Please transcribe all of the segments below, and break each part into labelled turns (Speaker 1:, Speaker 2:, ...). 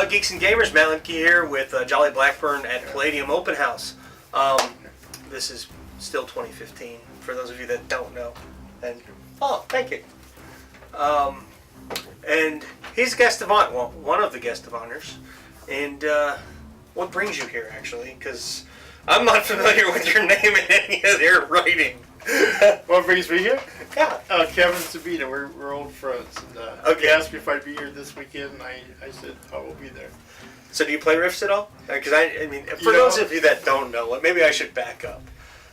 Speaker 1: Geeks and Gamers, Matt Lemke here with Jolly Blackburn at Palladium Open House. This is still 2015, for those of you that don't know. And thank you. And he's a guest of honor, well, one of the guest of honors. And what brings you here, actually? Because I'm not familiar with your name and any of their writing.
Speaker 2: What brings me here?
Speaker 1: Yeah.
Speaker 2: Kevin Sabina, we're old friends. And, He asked me if I'd be here this weekend, and I said, I will be there.
Speaker 1: So do you play Rifts at all? Because I mean, for those of you that don't know, maybe I should back up.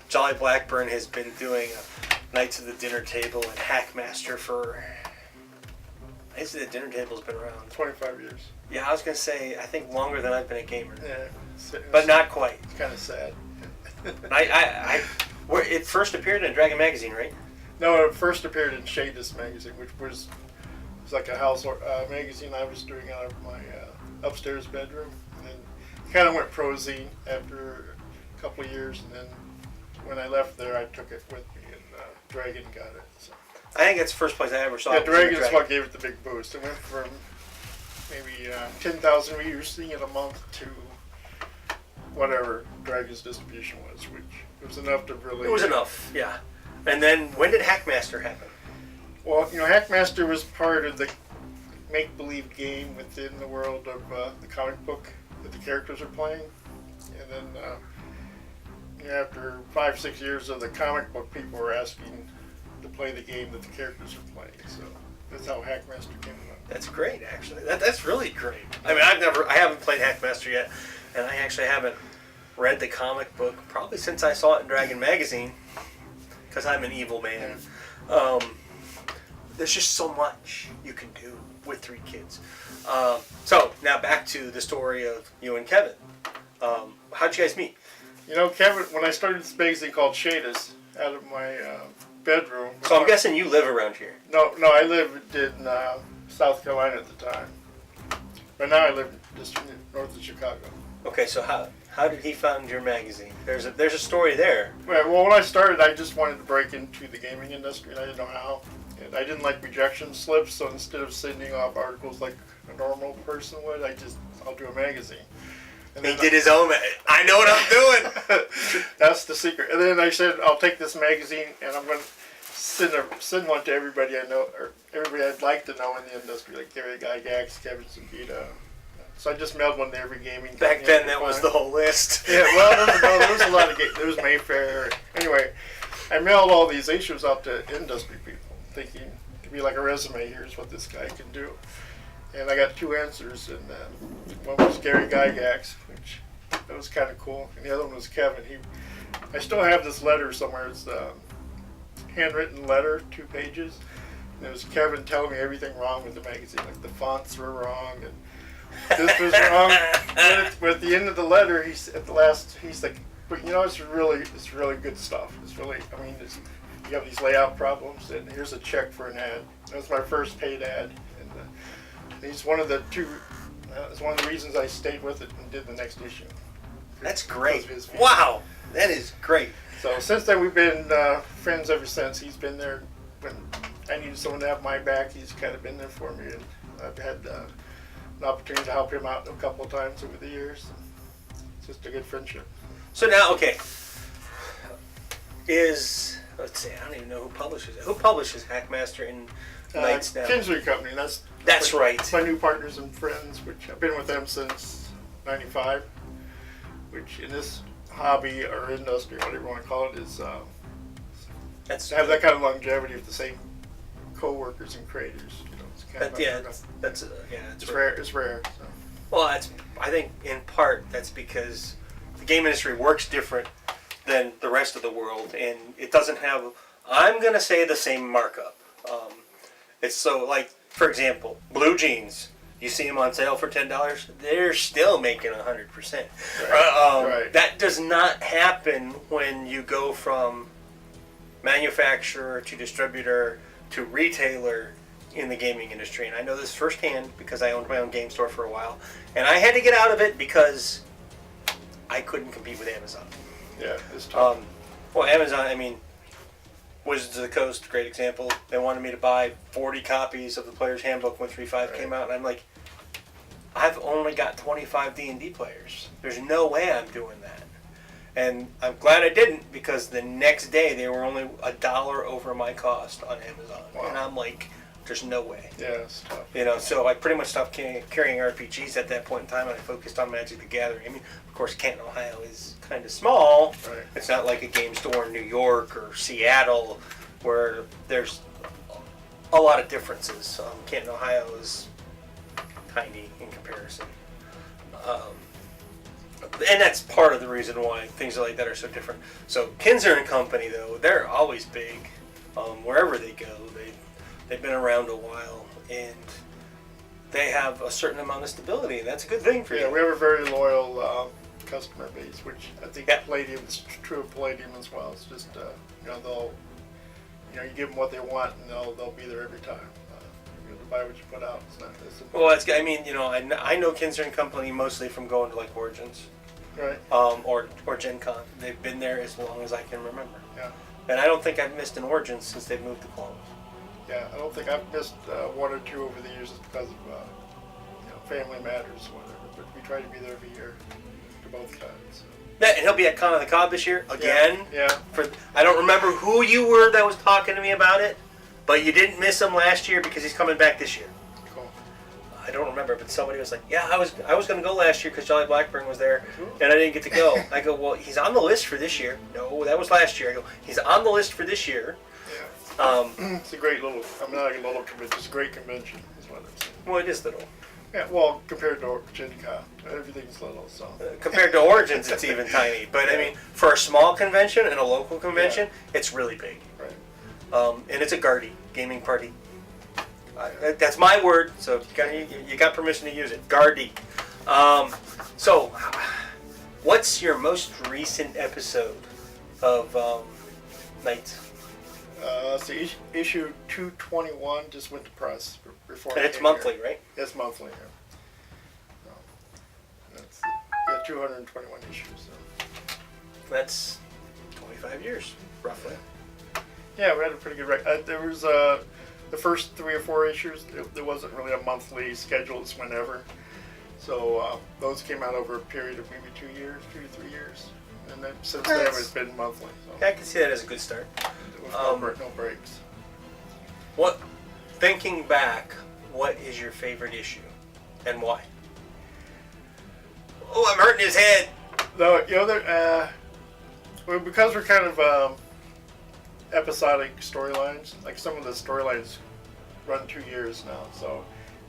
Speaker 1: Jolly Blackburn has been doing Knights of the Dinner Table and Hackmaster for... Knights of the Dinner Table's been around
Speaker 2: 25 years.
Speaker 1: Yeah, I was going to say, I think longer than I've been a gamer.
Speaker 2: Yeah.
Speaker 1: But not quite.
Speaker 2: It's kind of sad.
Speaker 1: It first appeared in Dragon Magazine, right?
Speaker 2: No, it first appeared in Shadis magazine, which was like a house magazine I was doing out of my upstairs bedroom. And then kind of went prozine after a couple of years, and then when I left there, I took it with me, and Dragon got it. So.
Speaker 1: I think that's the first place I ever saw it.
Speaker 2: Yeah, Dragon is what gave it the big boost. It went from maybe 10,000 readers seeing it a month to whatever Dragon's distribution was, which was enough to really...
Speaker 1: It was enough, yeah. And then, when did Hackmaster happen?
Speaker 2: Well, Hackmaster was part of the make-believe game within the world of the comic book that the characters are playing. And then after 5-6 years of the comic book, people were asking to play the game that the characters are playing. So that's how Hackmaster came about.
Speaker 1: That's great, actually. That's really great. I mean, I haven't played Hackmaster yet, and I actually haven't read the comic book probably since I saw it in Dragon Magazine, because I'm an evil man. There's just so much you can do with 3 kids. So now back to the story of you and Kevin. How'd you guys meet?
Speaker 2: Kevin, when I started this magazine called Shadis out of my bedroom.
Speaker 1: So I'm guessing you live around here.
Speaker 2: No, I lived in South Carolina at the time. But now I live just north of Chicago.
Speaker 1: Okay, so how did he find your magazine? There's a story there.
Speaker 2: Well, when I started, I just wanted to break into the gaming industry, and I didn't know how. And I didn't like rejection slips, so instead of sending off articles like a normal person would, I'll do a magazine. And
Speaker 1: he did his own. I know what I'm doing.
Speaker 2: That's the secret. And then I said, I'll take this magazine and I'm going to send one to everybody I know, or everybody I'd like to know in the industry, like Gary Gygax, Kevin Sabita. So I just mailed one to every gaming.
Speaker 1: Back then, that was the whole list.
Speaker 2: Yeah, well, there was a lot of games. There was Mayfair. Anyway, I mailed all these issues out to industry people, thinking it could be like a resume. Here's what this guy can do. And I got 2 answers, and one was Gary Gygax, which that was kind of cool, and the other one was Kevin. I still have this letter somewhere. It's a handwritten letter, 2 pages, and it was Kevin telling me everything wrong with the magazine, like the fonts were wrong, and this was wrong. But at the end of the letter, he's like, but it's really good stuff. It's really, you have these layout problems, and here's a check for an ad. That was my first paid ad. He's one of the reasons I stayed with it and did the next issue.
Speaker 1: That's great. Wow, that is great.
Speaker 2: So since then, we've been friends ever since. He's been there when I needed someone to have my back. He's kind of been there for me, and I've had an opportunity to help him out a couple of times over the years. It's just a good friendship.
Speaker 1: So now, okay, let's see, I don't even know who publishes it. Who publishes Hackmaster and Knights now?
Speaker 2: Kinsley Company.
Speaker 1: That's right.
Speaker 2: My new partners and friends, which I've been with them since '95, which in this hobby or industry, whatever you want to call it, is to have that kind of longevity with the same co-workers and creators. It's kind of it's rare. It's rare. So.
Speaker 1: Well, I think in part that's because the game industry works different than the rest of the world, and it doesn't have, I'm going to say, the same markup. It's so, like, for example, blue jeans. You see them on sale for $10, they're still making 100%.
Speaker 2: Right.
Speaker 1: That does not happen when you go from manufacturer to distributor to retailer in the gaming industry. And I know this firsthand because I owned my own game store for a while. And I had to get out of it because I couldn't compete with Amazon.
Speaker 2: Yeah, it's tough.
Speaker 1: Well, Amazon, Wizards of the Coast, great example. They wanted me to buy 40 copies of the Player's Handbook when 3.5 came out, and I'm like, I've only got 25 D&D players. There's no way I'm doing that. And I'm glad I didn't, because the next day they were only $1 over my cost on Amazon.
Speaker 2: Wow.
Speaker 1: And I'm like, there's no way.
Speaker 2: Yeah, it's tough.
Speaker 1: You know, so I pretty much stopped carrying RPGs at that point in time, and I focused on Magic the Gathering. I mean, of course, Canton, Ohio is kind of small.
Speaker 2: Right.
Speaker 1: It's not like a game store in New York or Seattle where there's a lot of differences. Canton, Ohio is tiny in comparison. And that's part of the reason why things like that are so different. So Kinzer and Company, though, they're always big. Wherever they go, they've been around a while, and they have a certain amount of stability, and that's a good thing for you.
Speaker 2: Yeah, we have a very loyal customer base, which I think
Speaker 1: Yeah.
Speaker 2: Palladium is true of Palladium as well. It's just they'll you give them what they want, and they'll be there every time. To buy what you put out. It's not this.
Speaker 1: Well, I mean, I know Kinzer and Company mostly from going to like Origins,
Speaker 2: Right.
Speaker 1: or Gen Con. They've been there as long as I can remember.
Speaker 2: Yeah.
Speaker 1: And I don't think I've missed an Origins since they've moved to Columbus.
Speaker 2: Yeah, I don't think I've missed one or two over the years just because of family matters or whatever. But we try to be there every year to both sides.
Speaker 1: Yeah, and he'll be at Con of the Cobb this year again.
Speaker 2: Yeah.
Speaker 1: I don't remember who you were that was talking to me about it, but you didn't miss him last year because he's coming back this year.
Speaker 2: Cool.
Speaker 1: I don't remember, but somebody was like, "Yeah, I was going to go last year because Jolly Blackburn was there, and I didn't get to go." I go, "Well, he's on the list for this year." No, that was last year. I go, "He's on the list for this year."
Speaker 2: Yeah. It's a great little. I'm not a little convention. It's a great convention. Is what I'm saying.
Speaker 1: Well, it is little.
Speaker 2: Yeah. Well, compared to Gen Con, everything's little. So.
Speaker 1: Compared to Origins, it's even tiny. But I mean, for a small convention and a local convention, it's really big.
Speaker 2: Right.
Speaker 1: And it's a Gardy gaming party. That's my word, so you got permission to use it. Gardy. So, what's your most recent episode of Knights?
Speaker 2: So issue 221 just went to press before.
Speaker 1: And it's monthly, right?
Speaker 2: It's monthly. Yeah. That's 221 issues. So.
Speaker 1: That's 25 years, roughly.
Speaker 2: Yeah, we had a pretty good record. There was the first 3 or 4 issues. There wasn't really a monthly schedule. It's whenever. So those came out over a period of maybe 2 years, 2 to 3 years, and then since then it's been monthly. So.
Speaker 1: Yeah, I can see that as a good start.
Speaker 2: With no breaks.
Speaker 1: Thinking back, what is your favorite issue, and why? Oh, I'm hurting his head.
Speaker 2: No, well, because we're kind of episodic storylines. Like some of the storylines run 2 years now, so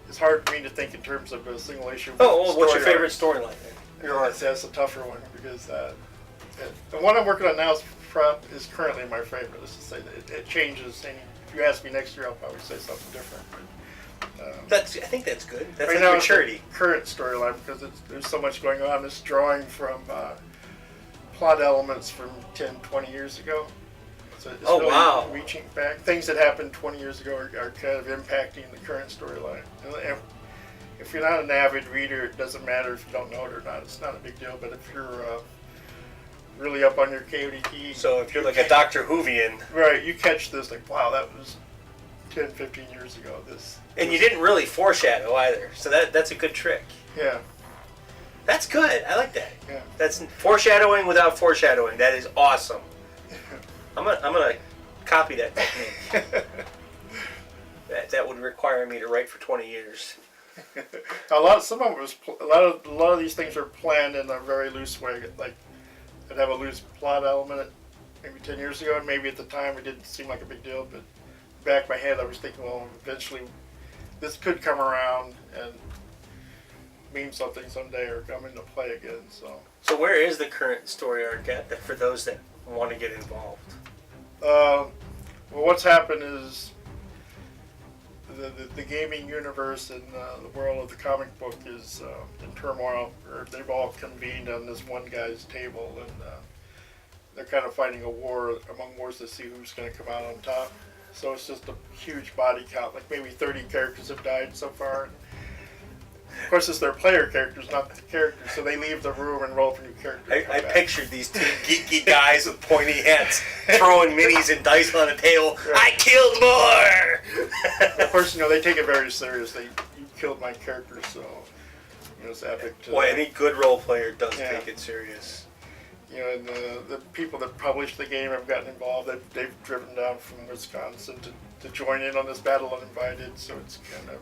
Speaker 2: it's hard for me to think in terms of a single issue.
Speaker 1: Oh, well, what's your favorite storyline?
Speaker 2: That's a tougher one because the one I'm working on now is currently my favorite. Let's just say that it changes. And if you ask me next year, I'll probably say something different. But,
Speaker 1: I think that's good. That's
Speaker 2: right
Speaker 1: like
Speaker 2: now
Speaker 1: maturity.
Speaker 2: It's the current storyline because there's so much going on. It's drawing from plot elements from 10, 20 years ago. So it's really
Speaker 1: wow.
Speaker 2: reaching back. Things that happened 20 years ago are kind of impacting the current storyline. And if you're not an avid reader, it doesn't matter if you don't know it or not. It's not a big deal. But if you're really up on your KODT.
Speaker 1: So if you're like a Dr. Whovian.
Speaker 2: Right, you catch this like, wow, that was 10, 15 years ago.
Speaker 1: And you didn't really foreshadow either. So that's a good trick.
Speaker 2: Yeah.
Speaker 1: That's good. I like that.
Speaker 2: Yeah.
Speaker 1: That's foreshadowing without foreshadowing. That is awesome. I'm gonna copy that technique. that would require me to write for 20 years.
Speaker 2: a lot of these things are planned in a very loose way. Like I'd have a loose plot element maybe 10 years ago, and maybe at the time it didn't seem like a big deal, but back of my head I was thinking, well, eventually this could come around and mean something someday or come into play again.
Speaker 1: So where is the current story arc at for those that want to get involved?
Speaker 2: Well, what's happened is the gaming universe and the world of the comic book is in turmoil. They've all convened on this one guy's table, and they're kind of fighting a war among wars to see who's going to come out on top. So it's just a huge body count. Like maybe 30 characters have died so far. Of course, it's their player characters, not the characters, so they leave the room and roll for new characters.
Speaker 1: I pictured these two geeky guys with pointy hats throwing minis and dice on a table. Right. I killed more!
Speaker 2: Of course, they take it very seriously. You killed my character, so it's epic.
Speaker 1: Well, any good role player does
Speaker 2: Yeah.
Speaker 1: take it serious.
Speaker 2: And the people that published the game have gotten involved. They've driven down from Wisconsin to join in on this battle uninvited, so it's kind of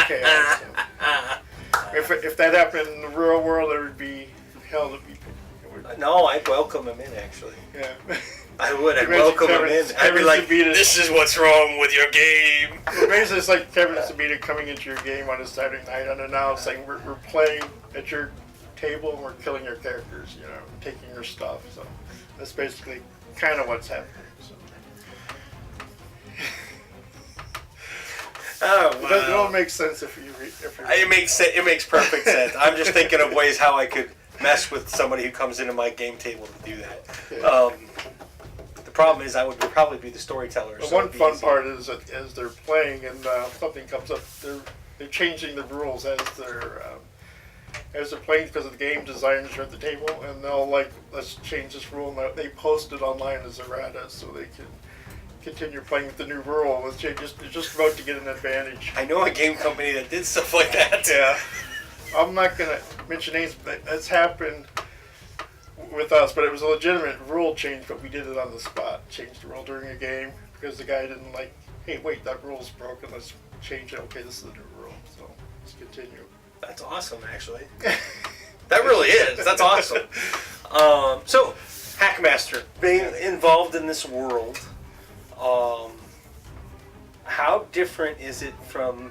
Speaker 2: chaos. So. If that happened in the real world, there would be hell to be.
Speaker 1: No, I'd welcome him in, actually.
Speaker 2: Yeah.
Speaker 1: I would. I'd
Speaker 2: Imagine
Speaker 1: welcome him in. I'd be
Speaker 2: Kevin
Speaker 1: like,
Speaker 2: Sabita-
Speaker 1: this is what's wrong with your game.
Speaker 2: Well, basically, it's like Kevin Sabita coming into your game on a Saturday night unannounced, saying we're playing at your table and we're killing your characters, taking your stuff. So that's basically kind of what's happening. So.
Speaker 1: Oh,
Speaker 2: It all makes sense if you
Speaker 1: It makes perfect sense. I'm just thinking of ways how I could mess with somebody who comes into my game table to do that.
Speaker 2: Yeah.
Speaker 1: The problem is I would probably be the storyteller.
Speaker 2: The
Speaker 1: so
Speaker 2: one
Speaker 1: it'd be
Speaker 2: fun
Speaker 1: easy.
Speaker 2: part is that as they're playing and something comes up, they're changing the rules as they're playing because the game designers are at the table, and they'll let's change this rule. And they post it online as errata so they can continue playing with the new rule. It's just about to get an advantage.
Speaker 1: I know a game company that did stuff like that.
Speaker 2: Yeah. I'm not going to mention names, but that's happened with us, but it was a legitimate rule change, but we did it on the spot. Changed the rule during a game because the guy didn't hey, wait, that rule's broken, let's change it. Okay, this is the new rule, so let's continue.
Speaker 1: That's awesome, actually. That really is. That's awesome. So, Hackmaster, being involved in this world, how different is it from...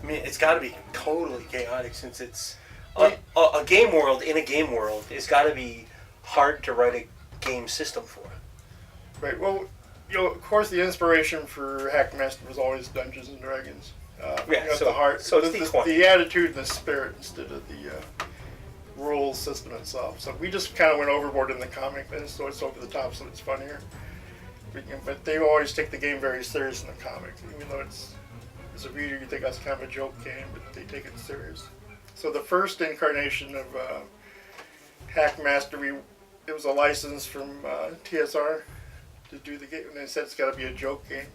Speaker 1: I mean, it's got to be totally chaotic since it's... A game world in a game world. It's got to be hard to write a game system for.
Speaker 2: Right, well, of course the inspiration for Hackmaster was always Dungeons and Dragons.
Speaker 1: So,
Speaker 2: the heart,
Speaker 1: so it's
Speaker 2: the attitude and the spirit instead of the rules system itself. So we just kind of went overboard in the comic, and so it's over the top, so it's funnier. But they always take the game very serious in the comic, even though as a reader you think that's kind of a joke game, but they take it serious. So the first incarnation of Hackmaster, it was a license from TSR to do the game, and they said it's got to be a joke game.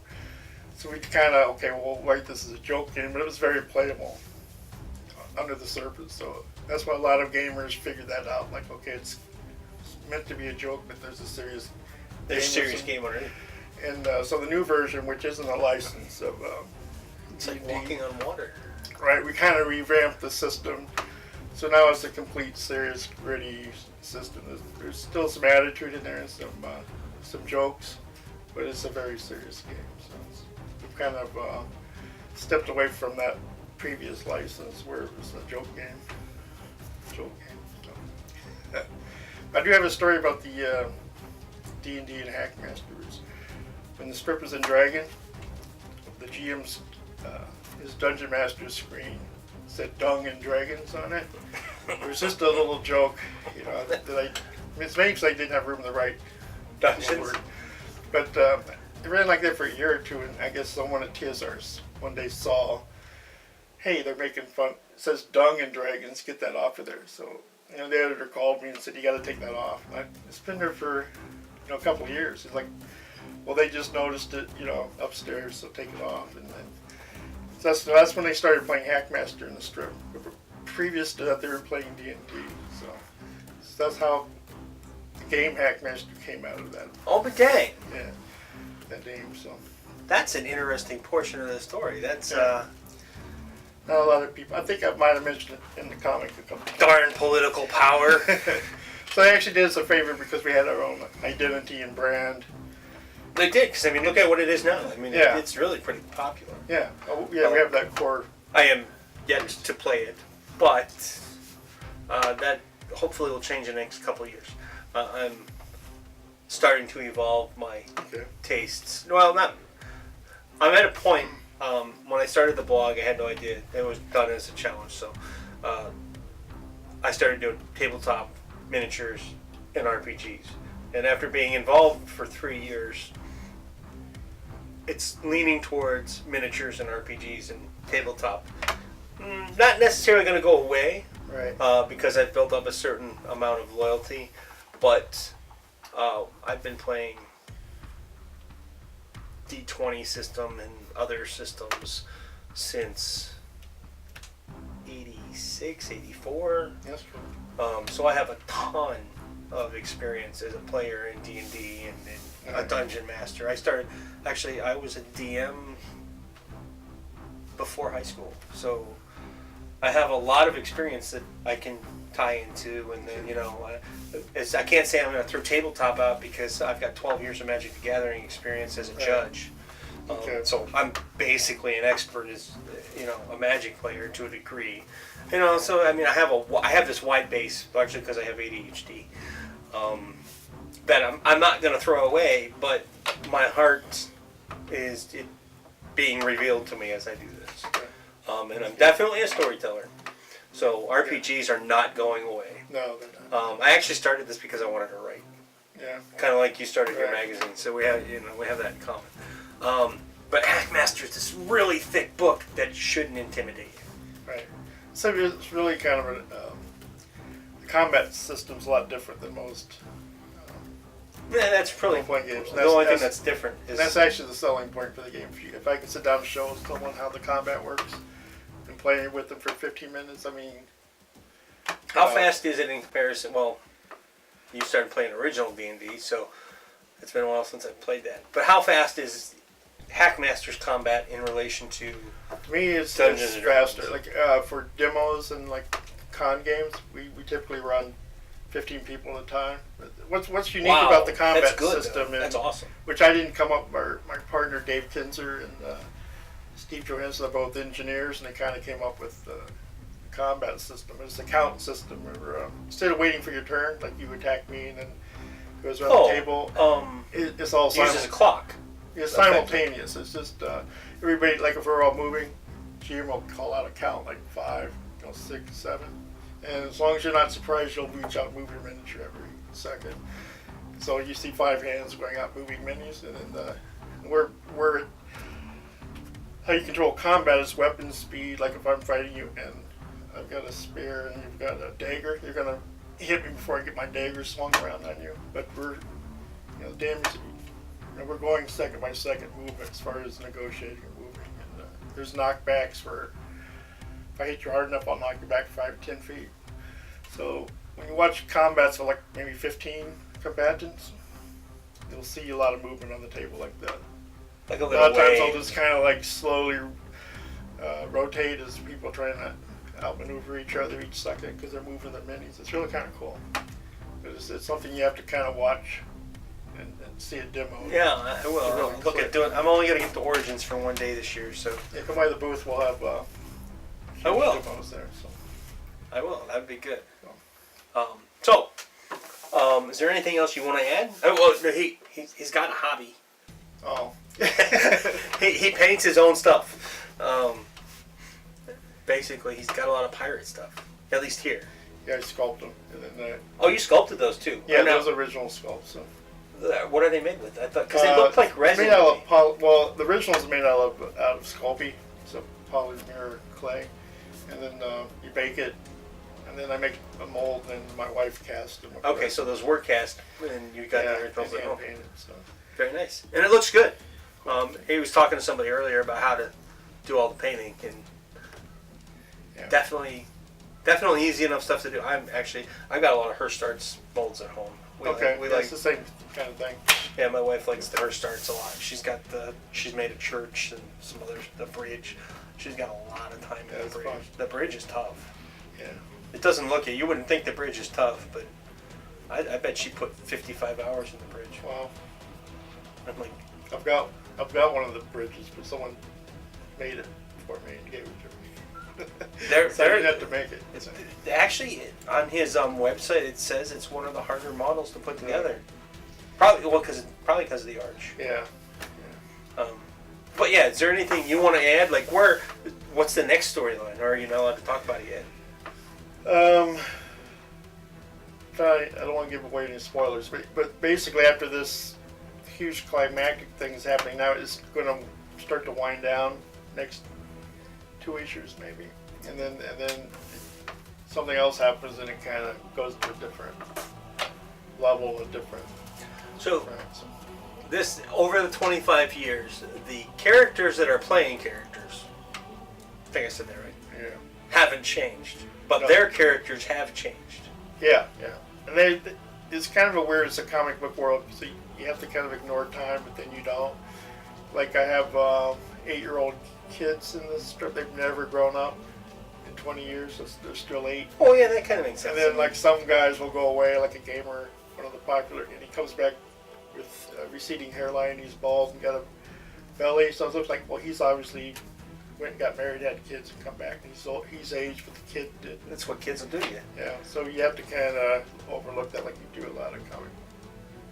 Speaker 2: So we kind of, we'll write this as a joke game, but it was very playable under the surface. So that's why a lot of gamers figured that out. It's meant to be a joke, but there's a serious
Speaker 1: game underneath.
Speaker 2: And so the new version, which isn't a license of
Speaker 1: it's like walking on water.
Speaker 2: Right, we kind of revamped the system. So now it's a complete, serious, gritty system. There's still some attitude in there and some jokes, but it's a very serious game. So we've kind of stepped away from that previous license where it was a joke game. So. I do have a story about the D&D and Hackmasters. When the script was in Dragon, the GM's his Dungeon Master screen said "Dung and Dragons" on it. It was just a little joke, it's maybe because I didn't have room to write
Speaker 1: Dungeons.
Speaker 2: word. But it ran like that for a year or two, and I guess someone at TSR one day saw, hey, they're making fun. It says "Dung and Dragons," get that off of there. So the editor called me and said, you got to take that off. It's been there for a couple of years. It's like, well, they just noticed it, upstairs, so take it off. And then that's when they started playing Hackmaster in the strip. Previous to that, they were playing D&D. So that's how the game Hackmaster came out of that.
Speaker 1: Oh, but dang.
Speaker 2: Yeah, that name. So
Speaker 1: that's an interesting portion of the story. That's
Speaker 2: not a lot of people. I think I might have mentioned it in the comic a couple times.
Speaker 1: Darn political power.
Speaker 2: So I actually did us a favor because we had our own identity and brand.
Speaker 1: They did, because look at what it is now. It's really pretty popular.
Speaker 2: Yeah, we have that core.
Speaker 1: I am yet to play it, but that hopefully will change in the next couple of years. I'm starting to evolve my tastes. Well, I'm at a point. When I started the blog, I had no idea it was done as a challenge. So I started doing tabletop miniatures and RPGs. And after being involved for 3 years, it's leaning towards miniatures and RPGs and tabletop. Not necessarily going to go away,
Speaker 2: Right.
Speaker 1: because I've built up a certain amount of loyalty, but I've been playing D20 system and other systems since 86. 86, 84.
Speaker 2: That's cool.
Speaker 1: So I have a ton of experience as a player in D&D and a dungeon master. I was a DM before high school, so I have a lot of experience that I can tie into, and then I can't say I'm going to throw tabletop out because I've got 12 years of Magic the Gathering experience as a judge. So I'm basically an expert as a Magic player to a degree. So I mean I have this wide base largely because I have ADHD that I'm not going to throw away, but my heart is being revealed to me as I do this. And I'm definitely a storyteller. So RPGs are not going away.
Speaker 2: No, they're not.
Speaker 1: I actually started this because I wanted to write.
Speaker 2: Yeah.
Speaker 1: Kind of like you started your magazine. So we have that in common. But Hackmaster is this really thick book that shouldn't intimidate you.
Speaker 2: Right. So it's really kind of the combat system's a lot different than most.
Speaker 1: Yeah, that's probably
Speaker 2: Point games.
Speaker 1: the only thing that's different. Is
Speaker 2: that's actually the selling point for the game. If I can sit down and show someone how the combat works and play with them for 15 minutes, I mean...
Speaker 1: How fast is it in comparison? Well, you started playing original D&D, so it's been a while since I've played that. But how fast is Hackmaster's combat in relation to
Speaker 2: me, it's
Speaker 1: Dungeons and Dragons?
Speaker 2: faster. Like for demos and like con games, we typically run 15 people at a time. What's unique about the combat system
Speaker 1: that's awesome.
Speaker 2: Which I didn't come up. My partner Dave Kinzer and Steve Johansson are both engineers, and they kind of came up with the combat system. It's a count system where instead of waiting for your turn, like you attack me and then it goes around the table. It's all
Speaker 1: uses a clock.
Speaker 2: It's simultaneous. It's just everybody, like if we're all moving, GM will call out a count like 5, 6, 7. And as long as you're not surprised, you'll reach out and move your miniature every second. So you see 5 hands going out moving minis, and then we're how you control combat is weapon speed. Like if I'm fighting you and I've got a spear and you've got a dagger, you're gonna hit me before I get my dagger swung around on you. But we're damage. We're going second by second movement as far as negotiating and moving. And there's knockbacks where if I hit you hard enough, I'll knock you back 5 or 10 feet. So when you watch combats with like maybe 15 combatants, you'll see a lot of movement on the table like that.
Speaker 1: Like a
Speaker 2: lot of times I'll just kind of like slowly rotate as people trying to outmaneuver each other each second because they're moving their minis. It's really kind of cool. It's something you have to kind of watch and see a demo.
Speaker 1: Yeah, I will.
Speaker 2: Really
Speaker 1: Look at doing. I'm only going to get the Origins for one day this year, so.
Speaker 2: Yeah, come by the booth. We'll have
Speaker 1: I will.
Speaker 2: demos there. So.
Speaker 1: I will. That'd be good. Is there anything else you want to add? Oh, well, he's got a hobby.
Speaker 2: Oh.
Speaker 1: he paints his own stuff. Basically, he's got a lot of pirate stuff. At least here.
Speaker 2: Yeah, I sculpted them. And then,
Speaker 1: oh, you sculpted those too?
Speaker 2: Yeah, those original sculpts. So.
Speaker 1: What are they made with? I thought because they look like resin.
Speaker 2: Made out of well, the original is made out of Sculpey, so polymer clay, and then you bake it, and then I make a mold, and my wife cast them.
Speaker 1: Okay, so those were cast, and you got the originals at home.
Speaker 2: Painted, so.
Speaker 1: Very nice, and it looks good. He was talking to somebody earlier about how to do all the painting, and definitely easy enough stuff to do. I've got a lot of her starts molds at home. We like
Speaker 2: the same kind of thing.
Speaker 1: Yeah, my wife likes her starts a lot. She's made a church and some others, the bridge. She's got a lot of time in the bridge.
Speaker 2: Fun.
Speaker 1: The bridge is tough.
Speaker 2: Yeah.
Speaker 1: It doesn't look it. You wouldn't think the bridge is tough, but I bet she put 55 hours in the bridge.
Speaker 2: Wow.
Speaker 1: I'm like,
Speaker 2: I've got one of the bridges, but someone made it for me and gave it to me. So I didn't have to make it.
Speaker 1: Actually, on his website, it says it's one of the harder models to put together. Probably because of the arch.
Speaker 2: Yeah.
Speaker 1: But yeah, is there anything you want to add? Like, what's the next storyline, or are you not allowed to talk about it yet?
Speaker 2: I don't want to give away any spoilers, but basically after this huge climactic thing is happening now, it's going to start to wind down next 2 issues maybe, and then something else happens and it kind of goes to a different level,
Speaker 1: So this over the 25 years, the characters that are playing characters, I think I said that right.
Speaker 2: Yeah.
Speaker 1: haven't changed, but
Speaker 2: No.
Speaker 1: their characters have changed.
Speaker 2: Yeah, yeah. And it's kind of a weird, it's a comic book world, so you have to kind of ignore time, but then you don't. Like I have 8-year-old kids in this strip, they've never grown up in 20 years, so they're still 8.
Speaker 1: Oh yeah, that kind of makes sense.
Speaker 2: And then like some guys will go away, like a gamer, one of the popular, and he comes back with a receding hairline, he's bald and got a belly, so it looks like, well, he's obviously went and got married, had kids, and come back, and he's aged, but the kid did.
Speaker 1: That's what kids will do to you.
Speaker 2: Yeah, so you have to kind of overlook that, like you do a lot of comic.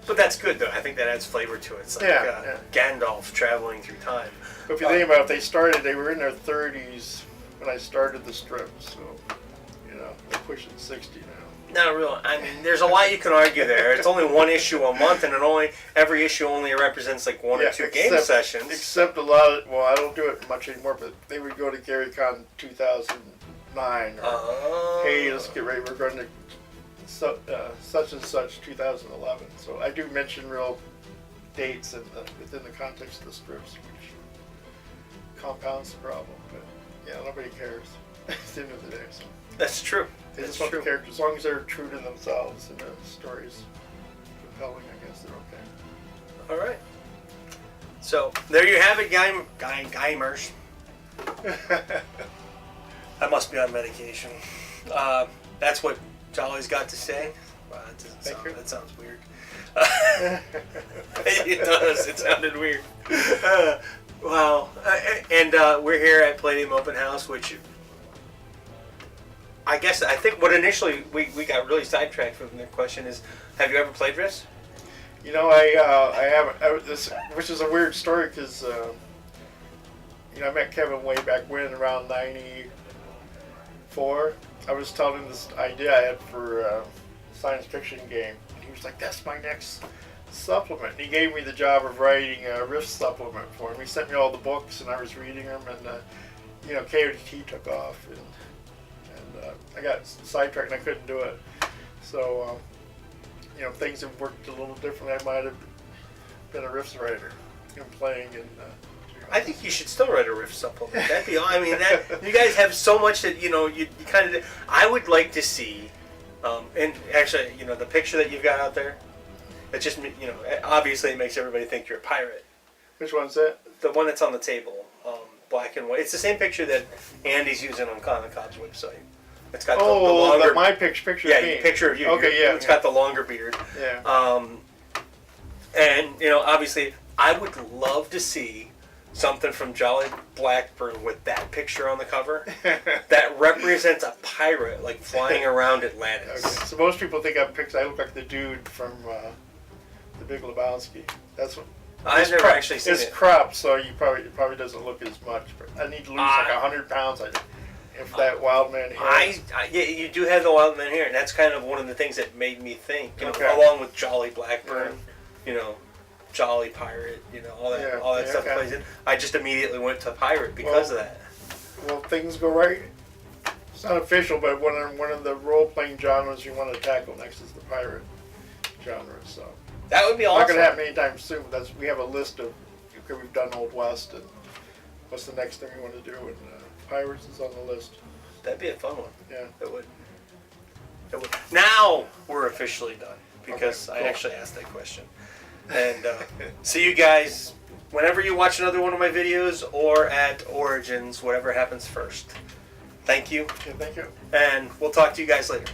Speaker 1: But that's good though. I think that adds flavor to it. It's like
Speaker 2: Yeah.
Speaker 1: Gandalf traveling through time.
Speaker 2: But if you think about it, they were in their 30s when I started the strip, so, you know, they're pushing 60 now.
Speaker 1: Not real. I mean, there's a lot you can argue there. It's only one issue a month, and every issue only represents like one or two game sessions.
Speaker 2: Except a lot of, well, I don't do it much anymore, but they would go to GaryCon 2009, or hey, let's get ready, we're going to such and such 2011. So I do mention real dates within the context of the strips, which compounds the problem. But yeah, nobody cares at the end of the day. So.
Speaker 1: That's true.
Speaker 2: They
Speaker 1: That's
Speaker 2: just want
Speaker 1: true.
Speaker 2: the characters, as long as they're true to themselves and the story's compelling, I guess they're okay.
Speaker 1: All right. So there you have it, gamers. I must be on medication. That's what Jolly's got to say. That sounds weird. It does. It sounded weird. Wow. And we're here at Palladium Open House, which I think what initially we got really sidetracked from the question is, have you ever played Risk?
Speaker 2: You know, I haven't. Which is a weird story because you know, I met Kevin way back when, around '94. I was telling him this idea I had for a science fiction game. And he was like, "That's my next supplement." And he gave me the job of writing a Rift supplement for him. He sent me all the books, and I was reading them. And you know, KOTT took off, and I got sidetracked, and I couldn't do it. So you know, things have worked a little differently. I might have been a Rift writer and playing and.
Speaker 1: I think you should still write a Rift supplement. That'd be. I mean, you guys have so much that you kind of. I would like to see, and actually, you know, the picture that you've got out there. It just, you know, obviously it makes everybody think you're a pirate.
Speaker 2: Which one's that?
Speaker 1: The one that's on the table, black and white. It's the same picture that Andy's using on Conicop's website. It's got the longer.
Speaker 2: My picture.
Speaker 1: Yeah,
Speaker 2: of me.
Speaker 1: picture of you.
Speaker 2: Okay, yeah.
Speaker 1: It's got the longer beard.
Speaker 2: Yeah.
Speaker 1: And you know, obviously, I would love to see something from Jolly Blackburn with that picture on the cover that represents a pirate like flying around Atlantis.
Speaker 2: Okay. So most people think I look like the dude from The Big Lebowski. That's what.
Speaker 1: I've never actually seen
Speaker 2: it's
Speaker 1: it.
Speaker 2: cropped, so it probably doesn't look as much. But I need to lose like 100 pounds. If that wild man hair.
Speaker 1: Yeah, you do have the wild man hair, and that's kind of one of the things that made me think. You know,
Speaker 2: Okay.
Speaker 1: along with Jolly Blackburn, you know, Jolly Pirate, you know, all that stuff plays in. I just immediately went to pirate because of that.
Speaker 2: Well, things go right. It's not official, but one of the role-playing genres you want to tackle next is the pirate genre. So
Speaker 1: That would be awesome.
Speaker 2: not going to happen anytime soon. We have a list of. Okay, we've done Old West, and what's the next thing we want to do? And pirates is on the list.
Speaker 1: That'd be a fun one.
Speaker 2: Yeah.
Speaker 1: It would. Now we're officially done because
Speaker 2: Okay,
Speaker 1: I
Speaker 2: cool.
Speaker 1: actually asked that question. And see you guys whenever you watch another one of my videos or at Origins, whatever happens first. Thank you,
Speaker 2: Okay, thank you.
Speaker 1: and we'll talk to you guys later.